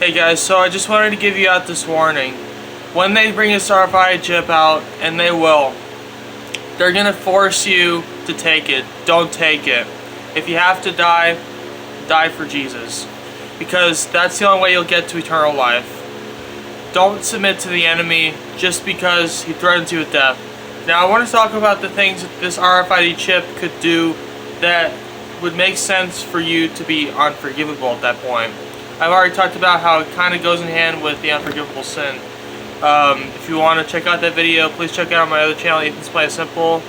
Hey guys, so I just wanted to give you out this warning. When they bring this RFID chip out, and they will, they're going to force you to take it. Don't take it. If you have to die, die for Jesus. Because that's the only way you'll get to eternal life. Don't submit to the enemy just because he threatens you with death. Now I want to talk about the things that this RFID chip could do that would make sense for you to be unforgivable at that point. I've already talked about how it kind of goes in hand with the unforgivable sin. If you want to check out that video, please check out my other channel, Ethan's Play Simple,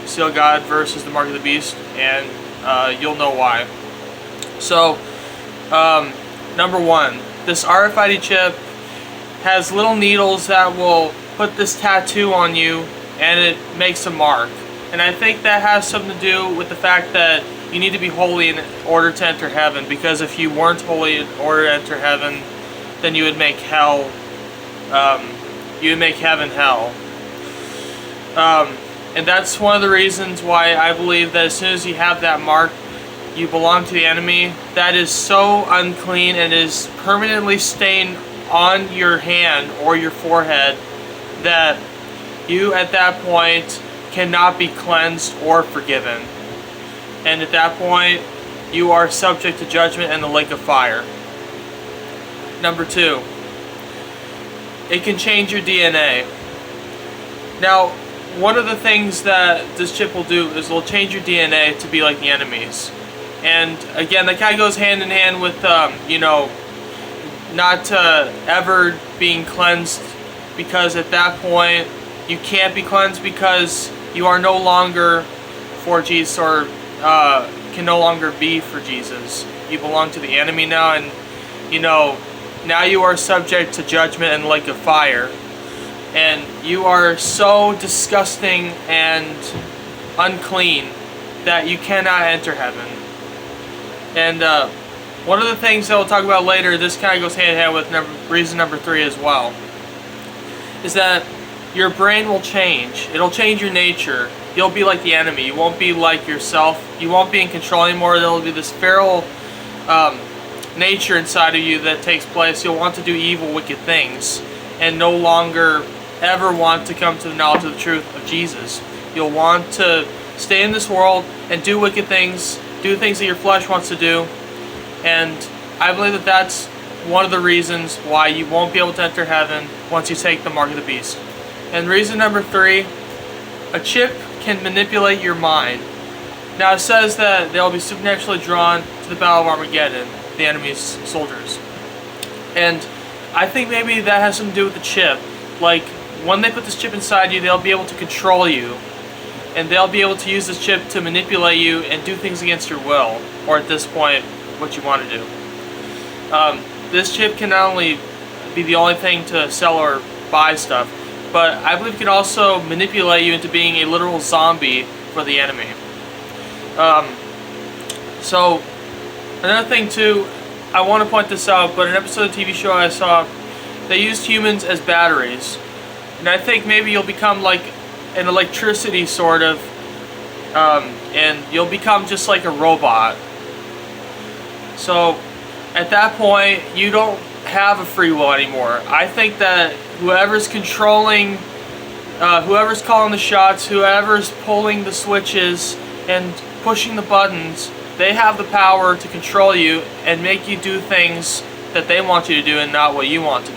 Seal God versus the Mark of the Beast, and you'll know why. So, number one, this RFID chip has little needles that will put this tattoo on you, and it makes a mark. And I think that has something to do with the fact that you need to be holy in order to enter heaven, because if you weren't holy in order to enter heaven, then you would make hell, you would make heaven hell. And that's one of the reasons why I believe that as soon as you have that mark, you belong to the enemy. That is so unclean and is permanently stained on your hand or your forehead that you at that point cannot be cleansed or forgiven. And at that point, you are subject to judgment and the lake of fire. Number two, it can change your DNA. Now, one of the things that this chip will do is it'll change your DNA to be like the enemies. And again, that kind of goes hand in hand with, you know, not ever being cleansed, because at that point, you can't be cleansed because you are no longer for Jesus, or can no longer be for Jesus. You belong to the enemy now, and you know, now you are subject to judgment and the lake of fire. And you are so disgusting and unclean that you cannot enter heaven. And one of the things that we'll talk about later, this kind of goes hand in hand with reason number 3 as well, is that your brain will change. It'll change your nature. You'll be like the enemy. You won't be like yourself. You won't be in control anymore. There'll be this feral nature inside of you that takes place. You'll want to do evil, wicked things, and no longer ever want to come to the knowledge of the truth of Jesus. You'll want to stay in this world and do wicked things, do things that your flesh wants to do. And I believe that that's one of the reasons why you won't be able to enter heaven once you take the mark of the beast. And reason number 3, a chip can manipulate your mind. Now it says that they'll be supernaturally drawn to the battle of Armageddon, the enemy's soldiers. And I think maybe that has something to do with the chip. Like, when they put this chip inside you, they'll be able to control you. And they'll be able to use this chip to manipulate you and do things against your will. Or at this point, what you want to do. This chip can not only be the only thing to sell or buy stuff, but I believe it can also manipulate you into being a literal zombie for the enemy. So, another thing too, I want to point this out, but in an episode of the TV show I saw, they used humans as batteries. And I think maybe you'll become like an electricity sort of, and you'll become just like a robot. So, at that point, you don't have a free will anymore. I think that whoever's controlling, whoever's calling the shots, whoever's pulling the switches and pushing the buttons, they have the power to control you and make you do things that they want you to do and not what you want to